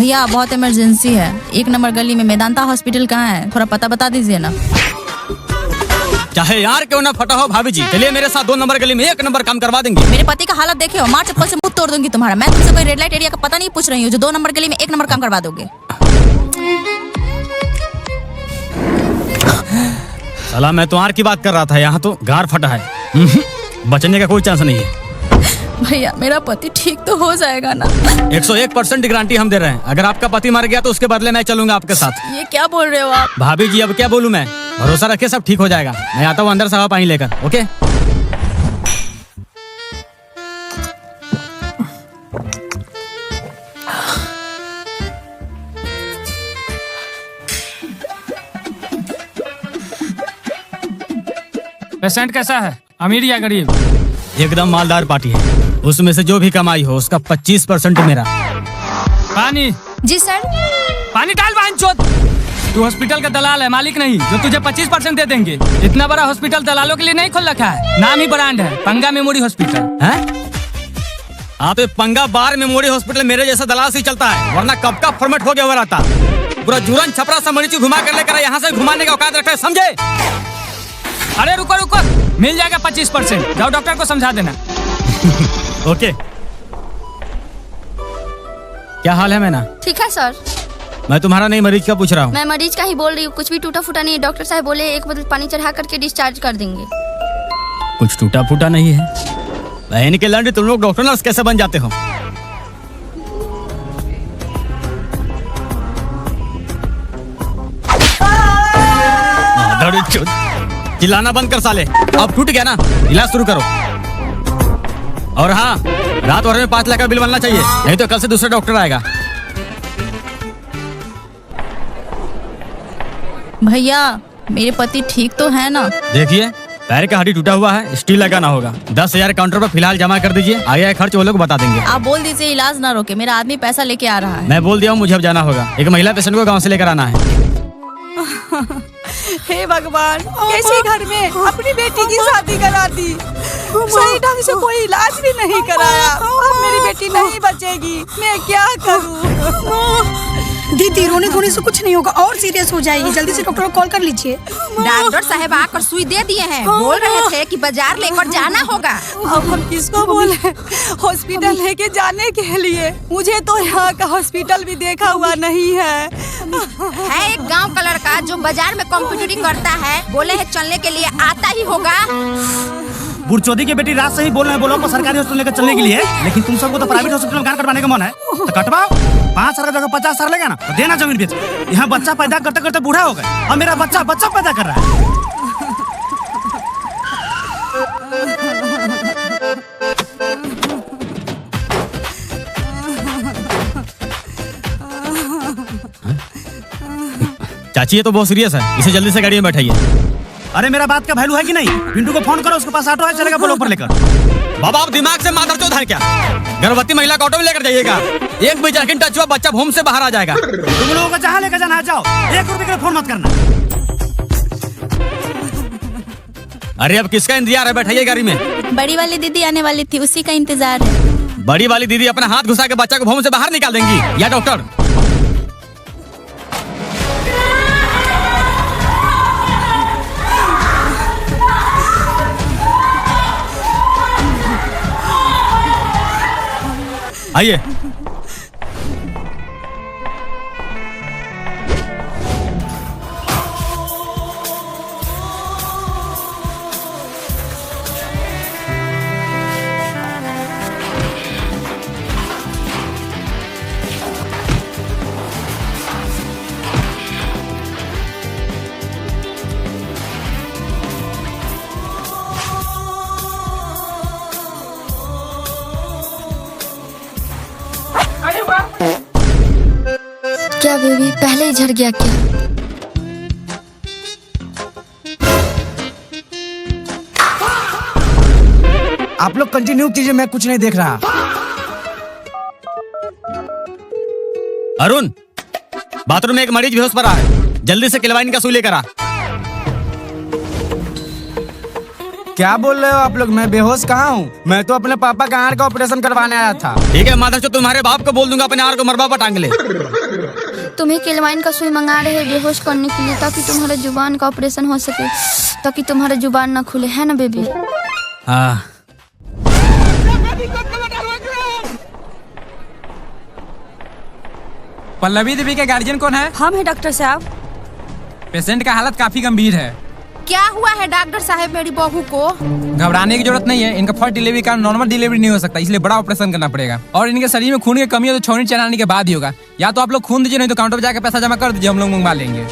भैया बहुत इमरजेंसी है, 1 नंबर गली में मेदांता हॉस्पिटल कहाँ है, थोड़ा पता बता दीजिए ना। चाहे यार क्यों ना फटा हो भाभी जी, चलिए मेरे साथ 2 नंबर गली में 1 नंबर काम करवा देंगे। मेरे पति का हालत देखे हो, मार चप्पल से मुंह तोड़ दूंगी तुम्हारा। मैं तुमसे कोई रेड लाइट एरिया का पता नहीं पूछ रही हूँ जो 2 नंबर गली में 1 नंबर काम करवा दोगे। साला मैं तो आर की बात कर रहा था, यहाँ तो गार फटा है। बचने का कोई चांस नहीं है। भैया मेरा पति ठीक तो हो जाएगा ना? 101% गारंटी हम दे रहे हैं। अगर आपका पति मर गया तो उसके बदले मैं चलूंगा आपके साथ। ये क्या बोल रहे हो आप? भाभी जी अब क्या बोलूं मैं, भरोसा रखिए सब ठीक हो जाएगा। मैं आता हूँ अंदर से हवा पानी लेकर। ओके पेशेंट कैसा है, अमीर या गरीब? एकदम मालदार पार्टी है, उसमें से जो भी कमाई हो उसका 25% मेरा। पानी। जी सर। पानी डाल बांचोद। तू हॉस्पिटल का दलाल है, मालिक नहीं, जो तुझे 25% दे देंगे। इतना बड़ा हॉस्पिटल दलालों के लिए नहीं खोल रखा है, नाम ही ब्रांड है, पंगा मेमोरी हॉस्पिटल है। हाँ तो पंगा बार मेमोरी हॉस्पिटल मेरे जैसा दलाल से चलता है, वरना कब का फॉर्मेट हो गया हुआ रहता। पूरा जुरन छपरा समझी घुमा कर लेकर यहाँ से घुमाने का औकात रखा है, समझे? अरे रुको रुको, मिल जाएगा 25%, जाओ डॉक्टर को समझा देना। ओके क्या हाल है मैना? ठीक है सर। मैं तुम्हारा नहीं मरीज का पूछ रहा हूँ। मैं मरीज का ही बोल रही हूँ, कुछ भी टूटा फूटा नहीं है। डॉक्टर साहब बोले 1 बोतल पानी चढ़ा करके डिस्चार्ज कर देंगे। कुछ टूटा फूटा नहीं है? बहन के लंड, तुम लोग डॉक्टर नर्स कैसे बन जाते हो? चिल्लाना बंद कर साले, अब टूट गया ना, इलाज शुरू करो। और हाँ, रात भर में 5 लाख का बिल बनना चाहिए, नहीं तो कल से दूसरा डॉक्टर आएगा। भैया मेरे पति ठीक तो है ना? देखिए पैर का हड्डी टूटा हुआ है, स्टील लगाना होगा। 10,000 काउंटर पर फिलहाल जमा कर दीजिए, आगे का खर्च वो लोग बता देंगे। आप बोल दीजिए इलाज ना रोके, मेरा आदमी पैसा लेके आ रहा है। मैं बोल दिया हूँ, मुझे अब जाना होगा। एक महिला पेशेंट को गाँव से लेकर आना है। हे भगवान, कैसे घर में अपनी बेटी की शादी करा दी, सही ढंग से कोई इलाज भी नहीं कराया। अब मेरी बेटी नहीं बचेगी, मैं क्या करूं? दीदी रोने धोने से कुछ नहीं होगा, और सीरियस हो जाएगी। जल्दी से डॉक्टर को कॉल कर लीजिए। डॉक्टर साहब आकर सुई दे दिए हैं, बोल रहे थे कि बाजार लेकर जाना होगा। अब हम किसको बोले हॉस्पिटल लेके जाने के लिए? मुझे तो यहाँ का हॉस्पिटल भी देखा हुआ नहीं है। एक गांव का लड़का जो बाजार में कंप्यूटरिंग करता है, बोले है चलने के लिए आता ही होगा। बुढ़चोदी की बेटी रात से ही बोल रहे हैं, बोलो सरकारी हॉस्पिटल लेकर चलने के लिए, लेकिन तुम सबको तो प्राइवेट हॉस्पिटल में काम करवाने का मन है, तो कटवाओ। 5 साल का जगह 50 साल लेगा ना, तो देना जमीन बेच। यहाँ बच्चा पैदा करते करते बूढ़ा हो गए, और मेरा बच्चा पैदा कर रहा है। चाची ये तो बहुत सीरियस है, इसे जल्दी से गाड़ी में बैठाइए। अरे मेरा बात का वैल्यू है कि नहीं? पिंटू को फोन करो, उसके पास ऑटो है, चलेगा बोलो ऊपर लेकर। बाबा आप दिमाग से मादरचोद है क्या? गर्भवती महिला को ऑटो में लेकर जाइएगा, 1 भी सेकंड टच हुआ बच्चा भूम से बाहर आ जाएगा। तुम लोगों को जहाँ लेकर जाना जाओ, 1 रुपए का फोन मत करना। अरे अब किसका इंतजार है, बैठाइए गाड़ी में। बड़ी वाली दीदी आने वाली थी, उसी का इंतजार है। बड़ी वाली दीदी अपना हाथ घुसा के बच्चा को भूम से बाहर निकाल देंगी, या डॉक्टर? आइए। क्या बेबी पहले ही झड़ गया क्या? आप लोग कंटिन्यू कीजिए, मैं कुछ नहीं देख रहा। अरुण, बाथरूम में एक मरीज बेहोश पड़ा है, जल्दी से क्लेवाइन का सुई लेकर आ। क्या बोल रहे हो आप लोग? मैं बेहोश कहाँ हूँ? मैं तो अपने पापा का आंख का ऑपरेशन करवाने आया था। ठीक है माधर, तुम्हारे बाप को बोल दूंगा अपने आर को मरबा पर टांग ले। तुम्हें केलवाइन का सुई मंगा रहे हैं बेहोश करने के लिए, ताकि तुम्हारे जुबान का ऑपरेशन हो सके, ताकि तुम्हारा जुबान ना खुले, है ना बेबी? हाँ। पल्लवी देवी के गार्जियन कौन है? हम हैं डॉक्टर साहब। पेशेंट का हालत काफी गंभीर है। क्या हुआ है डॉक्टर साहब मेरी बहू को? घबराने की जरूरत नहीं है, इनका फर्स्ट डिलीवरी का नॉर्मल डिलीवरी नहीं हो सकता, इसलिए बड़ा ऑपरेशन करना पड़ेगा। और इनके शरीर में खून की कमी हो तो छौनी चढ़ाने के बाद ही होगा। या तो आप लोग खून दीजिए, नहीं तो काउंटर पर जाकर पैसा जमा कर दीजिए, हम लोग मंगवा लेंगे।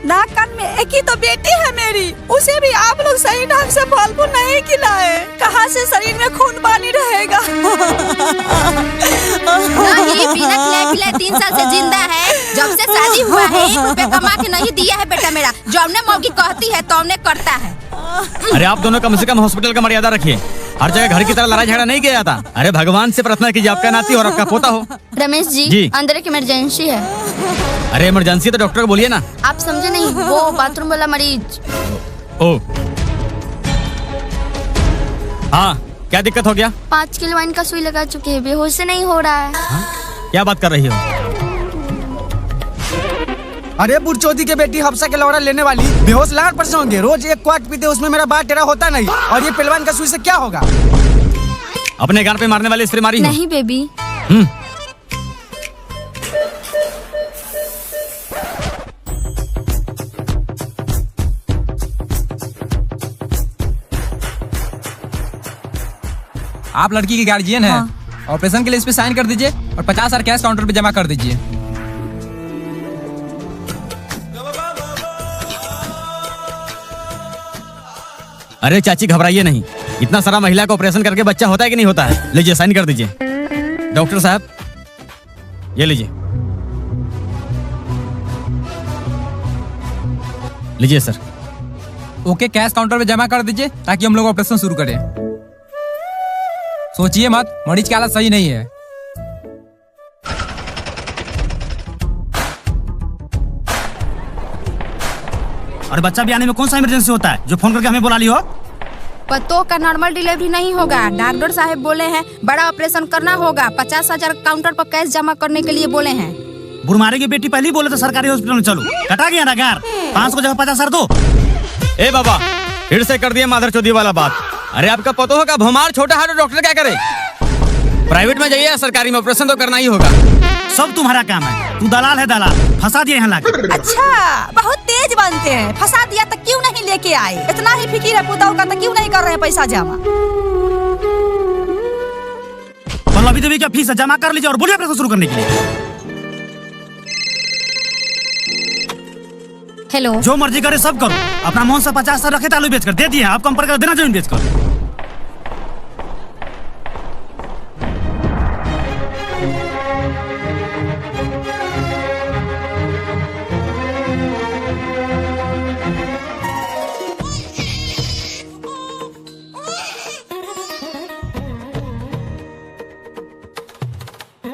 नाक कान में एक ही तो बेटी है मेरी, उसे भी आप लोग सही ढंग से फल फूल नहीं खिलाए। कहाँ से शरीर में खून पानी रहेगा? नहीं, बिना खिलाए पिलाए 3 साल से जिंदा है। जब से शादी हुआ है 1 रुपया कमा के नहीं दिया है बेटा मेरा। जो हमने मौगी कहती है तो हमने करता है। अरे आप दोनों कम से कम हॉस्पिटल का मर्यादा रखिए। हर जगह घर की तरह लड़ाई झगड़ा नहीं किया जाता। अरे भगवान से प्रार्थना कीजिए आपका नाती और आपका पोता हो। रमेश जी। जी अंदर एक इमरजेंसी है। अरे इमरजेंसी तो डॉक्टर को बोलिए ना। आप समझे नहीं, वो बाथरूम वाला मरीज। ओ हाँ, क्या दिक्कत हो गया? 5 किलो वाइन का सुई लगा चुके हैं, बेहोश से नहीं हो रहा है। क्या बात कर रही हो? अरे बुढ़चोदी के बेटी हफ्सा के लौड़ा लेने वाली बेहोश लाख % होंगे। रोज 1 क्वार्ट पीते, उसमें मेरा बात टेढ़ा होता नहीं। और ये पहलवान का सुई से क्या होगा? अपने गान पे मारने वाले स्प्रे मारी हो? नहीं बेबी। आप लड़की के गार्जियन हैं। ऑपरेशन के लिए इस पे साइन कर दीजिए और 50,000 कैश काउंटर पे जमा कर दीजिए। अरे चाची घबराइए नहीं, इतना सारा महिला का ऑपरेशन करके बच्चा होता है कि नहीं होता है? लीजिए साइन कर दीजिए। डॉक्टर साहब ये लीजिए। लीजिए सर। ओके, कैश काउंटर पे जमा कर दीजिए ताकि हम लोग ऑपरेशन शुरू करें। सोचिए मत, मरीज की हालत सही नहीं है। और बच्चा भी आने में कौन सा इमरजेंसी होता है जो फोन करके हमें बुला ली हो? पतों का नॉर्मल डिलीवरी नहीं होगा। डॉक्टर साहब बोले हैं बड़ा ऑपरेशन करना होगा। 50,000 काउंटर पर कैश जमा करने के लिए बोले हैं। बुढ़मारे की बेटी पहले ही बोले तो सरकारी हॉस्पिटल में चलो, कटा गया ना गार। 500 की जगह 50,000 दो। ए बाबा, फिर से कर दिया माधर चौधरी वाला बात। अरे आपका पतो होगा भमार छोटा है तो डॉक्टर क्या करे? प्राइवेट में जाइए, सरकारी में ऑपरेशन तो करना ही होगा। सब तुम्हारा काम है, तू दलाल है दलाल, फंसा दिया यहाँ लाके। अच्छा, बहुत तेज बनते हैं। फंसा दिया तो क्यों नहीं लेके आए? इतना ही फिक्र है पुताऊ का तो क्यों नहीं कर रहे हैं पैसा जमा? पल्लवी देवी का फीस जमा कर लीजिए और बोलिए ऑपरेशन शुरू करने के लिए। हेलो। जो मर्जी करे सब करो। अपना मोहन से 50,000 रखे आलू बेचकर दे दिए, आप कम पर कर देना जमीन बेचकर।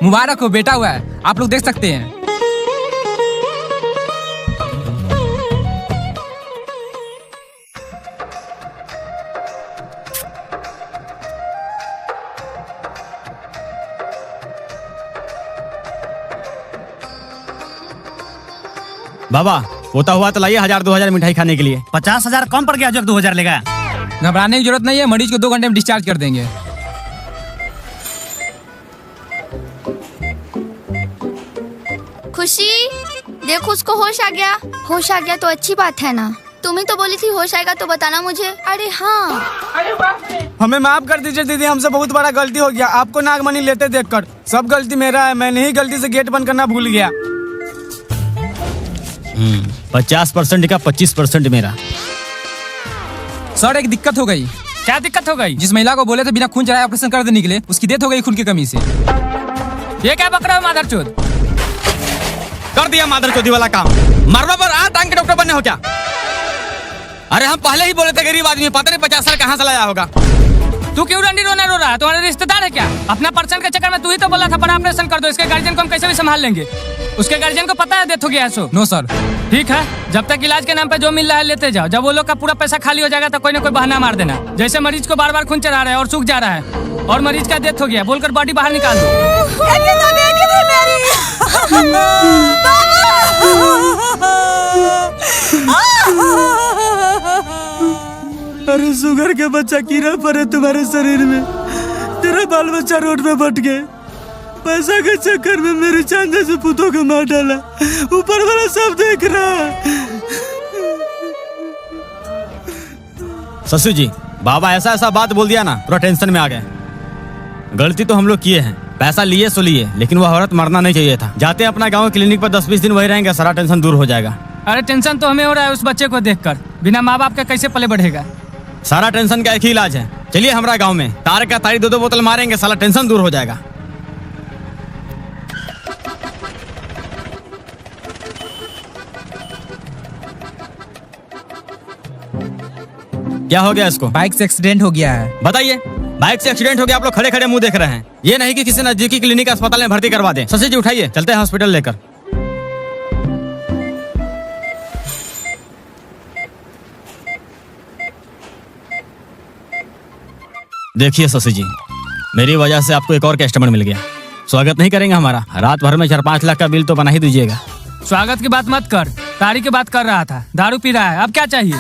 मुबारक हो, बेटा हुआ है। आप लोग देख सकते हैं। बाबा होता हुआ तो लाइए 1,000-2,000 मिठाई खाने के लिए। 50,000 कम पड़ गया, जो 2,000 लेगा। घबराने की जरूरत नहीं है, मरीज को 2 घंटे में डिस्चार्ज कर देंगे। खुशी देखो, उसको होश आ गया। होश आ गया तो अच्छी बात है ना। तुम ही तो बोली थी होश आएगा तो बताना मुझे। अरे हाँ। हमें माफ कर दीजिए दीदी, हमसे बहुत बड़ा गलती हो गया आपको नागमणि लेते देखकर। सब गलती मेरा है, मैंने ही गलती से गेट बंद करना भूल गया। 50% का 25% मेरा। सर एक दिक्कत हो गई। क्या दिक्कत हो गई? जिस महिला को बोले थे बिना खून चढ़ाए ऑपरेशन कर देने के लिए, उसकी डेथ हो गई खून की कमी से। ये क्या बक रहे हो मादरचोद? कर दिया माधर चौधरी वाला काम। मरवा पर आ टांग के डॉक्टर बनने हो क्या? अरे हम पहले ही बोले थे गरीब आदमी, पता नहीं 50 साल कहाँ से लाया होगा। तू क्यों रंडी रोना रो रहा है? तुम्हारे रिश्तेदार है क्या? अपना पर्सन के चक्कर में तू ही तो बोला था बड़ा ऑपरेशन कर दो, इसके गार्जियन को हम कैसे भी संभाल लेंगे। उसके गार्जियन को पता है डेथ हो गया है सो? No sir. ठीक है, जब तक इलाज के नाम पे जो मिल रहा है लेते जाओ। जब वो लोग का पूरा पैसा खाली हो जाएगा तो कोई ना कोई बहाना मार देना। जैसे मरीज को बार बार खून चढ़ा रहा है और सूख जा रहा है और मरीज का डेथ हो गया बोलकर बॉडी बाहर निकाल दो। अरे शुगर के बच्चा कीड़ा पड़े तुम्हारे शरीर में, तेरा बाल बच्चा रोड पे बट गए, पैसा के चक्कर में मेरे चांद से पुतों को मार डाला, ऊपर वाला सब देख रहा है। ससुर जी, बाबा ऐसा ऐसा बात बोल दिया ना, पूरा टेंशन में आ गए। गलती तो हम लोग किए हैं, पैसा लिए सो लिए, लेकिन वो औरत मरना नहीं चाहिए था। जाते अपना गांव क्लिनिक पर 10-20 दिन वही रहेंगे, सारा टेंशन दूर हो जाएगा। अरे टेंशन तो हमें हो रहा है उस बच्चे को देखकर, बिना माँ बाप का कैसे पले बढ़ेगा। सारा टेंशन का एक ही इलाज है, चलिए हमारा गांव में तार का तारी 2-2 बोतल मारेंगे, सारा टेंशन दूर हो जाएगा। क्या हो गया इसको? बाइक से एक्सीडेंट हो गया है। बताइए, बाइक से एक्सीडेंट हो गया, आप लोग खड़े खड़े मुंह देख रहे हैं। ये नहीं कि किसी नजदीकी क्लिनिक अस्पताल में भर्ती करवा दें। शशि जी उठाइए, चलते हैं हॉस्पिटल लेकर। देखिए शशि जी, मेरी वजह से आपको एक और कस्टमर मिल गया। स्वागत नहीं करेंगे हमारा? रात भर में 4-5 लाख का बिल तो बना ही दीजिएगा। स्वागत की बात मत कर, तारी की बात कर रहा था। दारू पी रहा है, अब क्या चाहिए?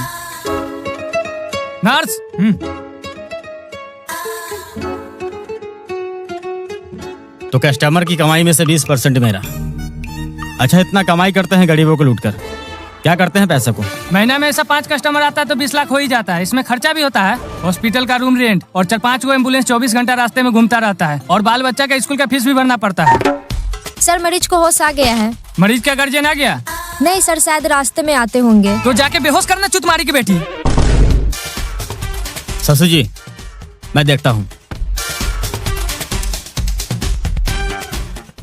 नर्स, तो कस्टमर की कमाई में से 20% मेरा। अच्छा, इतना कमाई करते हैं गरीबों को लूटकर, क्या करते हैं पैसे को? महीना में ऐसा 5 कस्टमर आता है तो 20 लाख हो ही जाता है। इसमें खर्चा भी होता है, हॉस्पिटल का रूम रेंट और 4-5 को एम्बुलेंस 24 घंटा रास्ते में घूमता रहता है और बाल बच्चा का स्कूल का फीस भी भरना पड़ता है। सर मरीज को होश आ गया है। मरीज का गार्जियन आ गया? नहीं सर, शायद रास्ते में आते होंगे। तो जाके बेहोश करना चुतमारी की बेटी। ससुर जी, मैं देखता हूँ।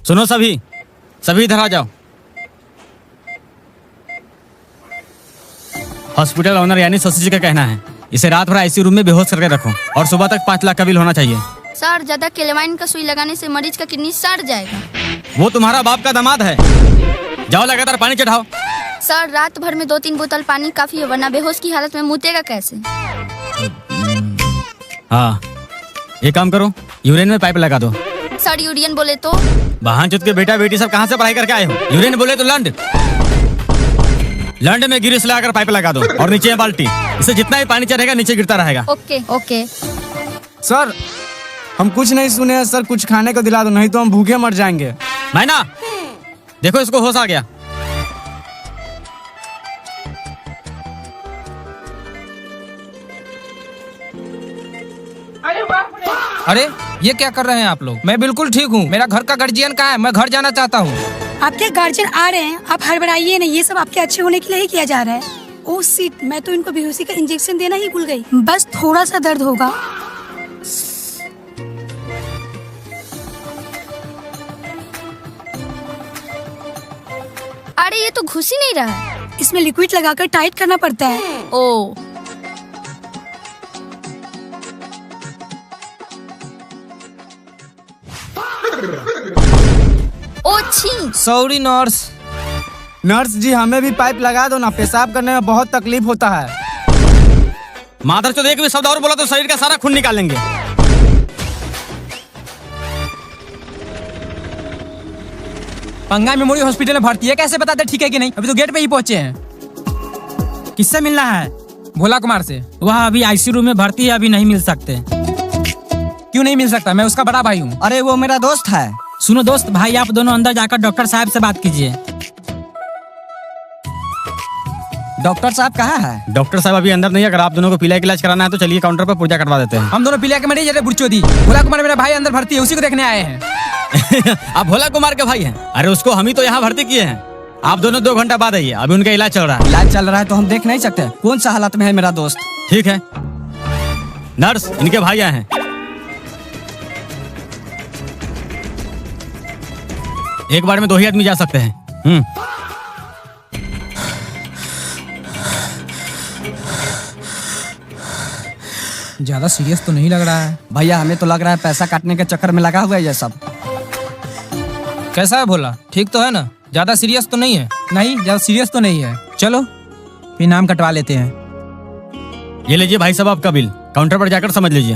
सुनो सभी इधर आ जाओ। हॉस्पिटल ओनर यानी शशि जी का कहना है इसे रात भर आईसीयू रूम में बेहोश करके रखो और सुबह तक 5 लाख का बिल होना चाहिए। सर, ज्यादा क्लेमाइन का सुई लगाने से मरीज का किडनी सड़ जाएगा। वो तुम्हारा बाप का दामाद है। जाओ लगातार पानी चढ़ाओ। सर, रात भर में 2-3 बोतल पानी काफी है, वरना बेहोश की हालत में मुतेगा कैसे? हाँ, ये काम करो, यूरिन में पाइप लगा दो। सर, यूरियन बोले तो? बहनचोद के बेटा बेटी सब कहाँ से पढ़ाई करके आए हो? यूरिन बोले तो लंड में गिरिस लगाकर पाइप लगा दो और नीचे बाल्टी, इससे जितना भी पानी चढ़ेगा नीचे गिरता रहेगा। ओके। सर, हम कुछ नहीं सुने हैं सर, कुछ खाने को दिला दो, नहीं तो हम भूखे मर जाएंगे। मैना, देखो इसको होश आ गया। अरे ये क्या कर रहे हैं आप लोग? मैं बिल्कुल ठीक हूँ। मेरा घर का गार्जियन कहाँ है? मैं घर जाना चाहता हूँ। आपके गार्जियन आ रहे हैं, आप हड़बड़ाइए नहीं, ये सब आपके अच्छे होने के लिए ही किया जा रहा है। ओह शिट, मैं तो इनको बेहोशी का इंजेक्शन देना ही भूल गई। बस थोड़ा सा दर्द होगा। अरे ये तो घुस ही नहीं रहा है। इसमें लिक्विड लगाकर टाइट करना पड़ता है। ओ, छी। Sorry nurse. नर्स जी, हमें भी पाइप लगा दो ना, पेशाब करने में बहुत तकलीफ होता है। माधर चौधरी एक भी शब्द और बोला तो शरीर का सारा खून निकालेंगे। पंगा मेमोरियल हॉस्पिटल में भर्ती है, कैसे बताते ठीक है कि नहीं? अभी तो गेट पे ही पहुंचे हैं। किससे मिलना है? भोला कुमार से। वह अभी आईसीयू रूम में भर्ती है, अभी नहीं मिल सकते। क्यों नहीं मिल सकता? मैं उसका बड़ा भाई हूँ। अरे वो मेरा दोस्त है। सुनो दोस्त भाई, आप दोनों अंदर जाकर डॉक्टर साहब से बात कीजिए। डॉक्टर साहब कहाँ है? डॉक्टर साहब अभी अंदर नहीं है। अगर आप दोनों को पीलिया का इलाज कराना है तो चलिए काउंटर पर पुर्जा करवा देते हैं। हम दोनों पीलिया के मरीज है बुढ़चोदी। भोला कुमार मेरा भाई अंदर भर्ती है, उसी को देखने आए हैं। आप भोला कुमार के भाई हैं? अरे उसको हम ही तो यहाँ भर्ती किए हैं। आप दोनों 2 घंटा बाद आइए, अभी उनका इलाज चल रहा है। इलाज चल रहा है तो हम देख नहीं सकते कौन सा हालत में है मेरा दोस्त। ठीक है नर्स, इनके भाई आए हैं। एक बार में 2 ही आदमी जा सकते हैं। ज्यादा सीरियस तो नहीं लग रहा है भैया, हमें तो लग रहा है पैसा काटने के चक्कर में लगा हुआ है ये सब। कैसा है भोला, ठीक तो है ना? ज्यादा सीरियस तो नहीं है? नहीं, ज्यादा सीरियस तो नहीं है। चलो फिर नाम कटवा लेते हैं। ये लीजिए भाई साहब आपका बिल, काउंटर पर जाकर समझ लीजिए।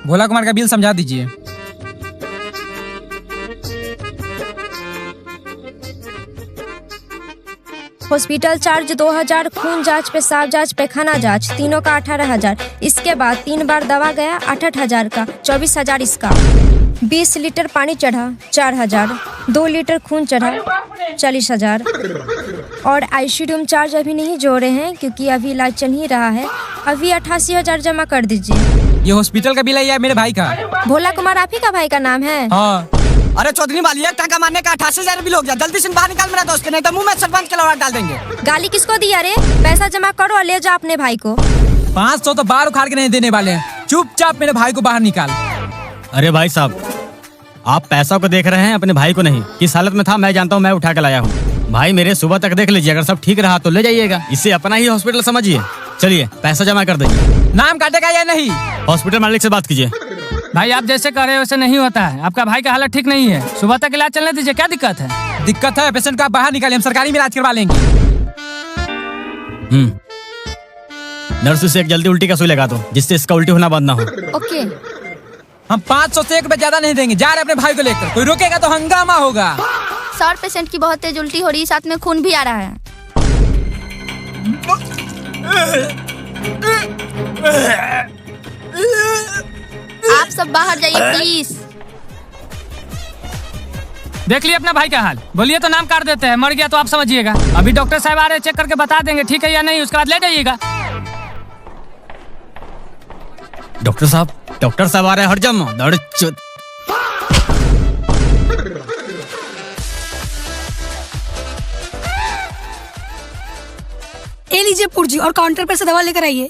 भोला कुमार का बिल समझा दीजिए। हॉस्पिटल चार्ज 2000, खून जांच, पेशाब जांच, पैखाना जांच, तीनों का 18,000। इसके बाद 3 बार दवा गया 68,000 का, 24,000 इसका। 20 लीटर पानी चढ़ा 4,000, 2 लीटर खून चढ़ा 40,000। और आईसीयू रूम चार्ज अभी नहीं जोड़े हैं क्योंकि अभी इलाज चल ही रहा है। अभी 88,000 जमा कर दीजिए। ये हॉस्पिटल का बिल है या मेरे भाई का? भोला कुमार आप ही का भाई का नाम है? हाँ। अरे चौधरी वाली, एक टाका मारने का 88,000 बिल हो गया। जल्दी से बाहर निकाल मेरा दोस्त के, नहीं तो मुंह में सरपंच के लौड़ा डाल देंगे। गाली किसको दिया रे? पैसा जमा करो और ले जाओ अपने भाई को। 500 तो बाहर उखाड़ के नहीं देने वाले हैं। चुपचाप मेरे भाई को बाहर निकाल। अरे भाई साहब, आप पैसा को देख रहे हैं, अपने भाई को नहीं। किस हालत में था मैं जानता हूँ, मैं उठा के लाया हूँ। भाई मेरे सुबह तक देख लीजिए, अगर सब ठीक रहा तो ले जाइएगा। इसे अपना ही हॉस्पिटल समझिए। चलिए पैसा जमा कर दीजिए। नाम काटेगा या नहीं? हॉस्पिटल मालिक से बात कीजिए। भाई आप जैसे कह रहे हो वैसे नहीं होता है। आपका भाई का हालत ठीक नहीं है, सुबह तक इलाज चलने दीजिए। क्या दिक्कत है? दिक्कत है, पेशेंट का बाहर निकालिए, हम सरकारी में इलाज करवा लेंगे। नर्स से एक जल्दी उल्टी का सुई लगा दो, जिससे इसका उल्टी होना बंद ना हो। ओके। हम 500 से 1 रुपए ज्यादा नहीं देंगे। जा रहे अपने भाई को लेकर, कोई रोकेगा तो हंगामा होगा। सर पेशेंट की बहुत तेज उल्टी हो रही है, साथ में खून भी आ रहा है। आप सब बाहर जाइए प्लीज। देख लिए अपना भाई का हाल। बोलिए तो नाम काट देते हैं, मर गया तो आप समझिएगा। अभी डॉक्टर साहब आ रहे हैं, चेक करके बता देंगे ठीक है या नहीं, उसके बाद ले जाइएगा। डॉक्टर साहब आ रहे हैं, हट जाओ। दौड़ चुत। ये लीजिए पुर्जी और काउंटर पर से दवा लेकर आइए।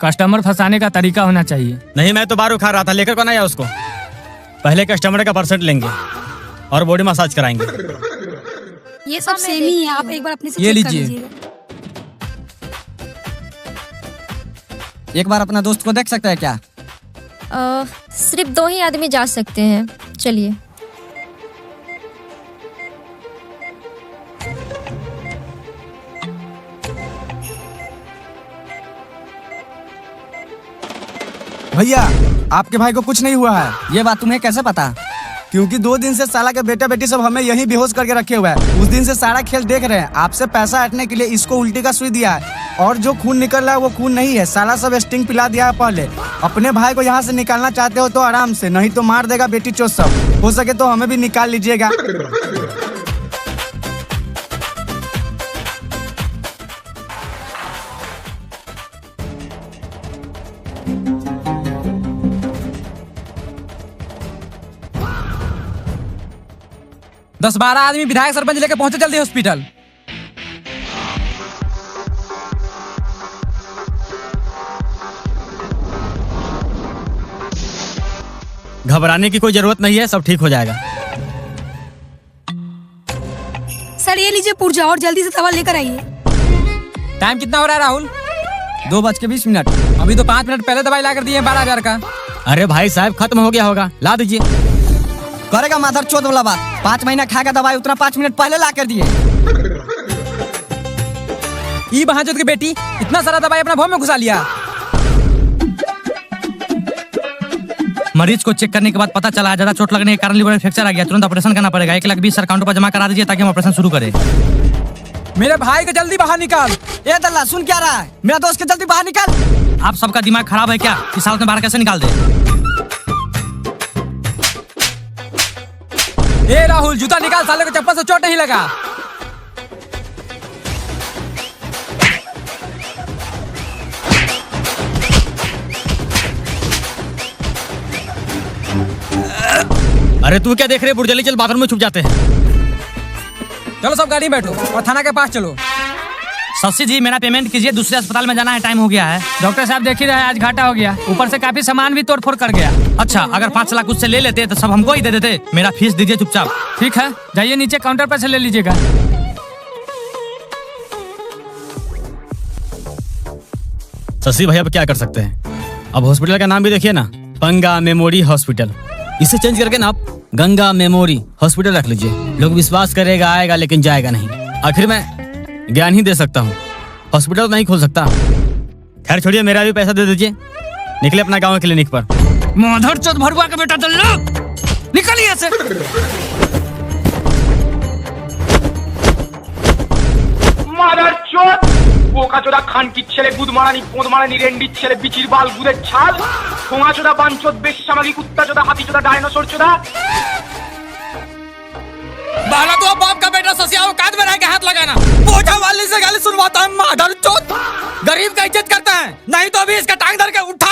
कस्टमर फंसाने का तरीका होना चाहिए। नहीं, मैं तो बाहर उखा रहा था, लेकर कौन आया उसको? पहले कस्टमर का % लेंगे और बॉडी मसाज कराएंगे। ये सब सेम ही है, आप एक बार अपने से ये चेक कर लीजिए। लीजिएगा। एक बार अपना दोस्त को देख सकते हैं क्या? सिर्फ 2 ही आदमी जा सकते हैं। चलिए। भैया, आपके भाई को कुछ नहीं हुआ है। ये बात तुम्हें कैसे पता? क्योंकि 2 दिन से साला के बेटा बेटी सब हमें यहीं बेहोश करके रखे हुए हैं। उस दिन से सारा खेल देख रहे हैं। आपसे पैसा हटने के लिए इसको उल्टी का सुई दिया है, और जो खून निकल रहा है वो खून नहीं है। साला सब स्टिंग पिला दिया है पहले। अपने भाई को यहाँ से निकालना चाहते हो तो आराम से, नहीं तो मार देगा बेटी चोट सब। हो सके तो हमें भी निकाल लीजिएगा। दस 12 आदमी विधायक सरपंच लेके पहुंचे जल्दी हॉस्पिटल। घबराने की कोई जरूरत नहीं है, सब ठीक हो जाएगा। सर ये लीजिए पुर्जा और जल्दी से दवा लेकर आइए। टाइम कितना हो रहा है राहुल? 2:20। अभी तो 5 मिनट पहले दवाई ला कर दिए 12,000 का। अरे भाई साहब, खत्म हो गया होगा, ला दीजिए। करेगा माधर चोद वाला बात। 5 महीना खाएगा दवाई, उतना 5 मिनट पहले ला कर दिए। ई बहाजोत की बेटी इतना सारा दवाई अपना भों में घुसा लिया। मरीज को चेक करने के बाद पता चला ज्यादा चोट लगने के कारण लिवर में फ्रैक्चर आ गया, तुरंत ऑपरेशन करना पड़ेगा। 1,20,000 सर काउंटर पर जमा करा दीजिए ताकि हम ऑपरेशन शुरू करें। मेरे भाई को जल्दी बाहर निकाल। ए दल्ला, सुन क्या रहा है? मेरा दोस्त को जल्दी बाहर निकाल। आप सबका दिमाग खराब है क्या? इस हालत में बाहर कैसे निकाल दे? ए राहुल, जूता निकाल, साले को चप्पल से चोट नहीं लगा। अरे तू क्या देख रहे? बुर्जली चल, बाथरूम में छुप जाते हैं। चलो सब गाड़ी में बैठो और थाना के पास चलो। शशि जी मेरा पेमेंट कीजिए, दूसरे अस्पताल में जाना है, टाइम हो गया है। डॉक्टर साहब देख ही रहे हैं, आज घाटा हो गया, ऊपर से काफी सामान भी तोड़फोड़ कर गया। अच्छा, अगर 5 लाख उससे ले लेते तो सब हमको ही दे देते। मेरा फीस दीजिए चुपचाप। ठीक है, जाइए नीचे काउंटर पर से ले लीजिएगा। शशि भैया अब क्या कर सकते हैं? अब हॉस्पिटल का नाम भी देखिए ना, गंगा मेमोरी हॉस्पिटल। इसे चेंज करके ना आप गंगा मेमोरी हॉस्पिटल रख लीजिए। लोग विश्वास करेगा, आएगा, लेकिन जाएगा नहीं। आखिर मैं ज्ञान ही दे सकता हूँ, हॉस्पिटल तो नहीं खोल सकता। खैर छोड़िए, मेरा भी पैसा दे दीजिए, निकले अपना गाँव क्लिनिक पर। माधर चौथ भरुआ का बेटा दल्ला, निकलिए ऐसे। মাদার চোদ বোকাচোদা খানকির ছেলে গুদমারানি পোদমারানি রেন্ডির ছেলে বিচির বাল গুদের ছাল খোঙাচোদা বাঞ্চোদ বেশসামাগি কুত্তাচোদা হাতিচোদা ডায়নোসর চোদা। बाला तो बाप का बेटा ससिया औकात में रह के हाथ लगाना। बोझा वाली से गाली सुनवाता है माधर चौथ। गरीब का इज्जत करता है, नहीं तो अभी इसका टांग धर के उठा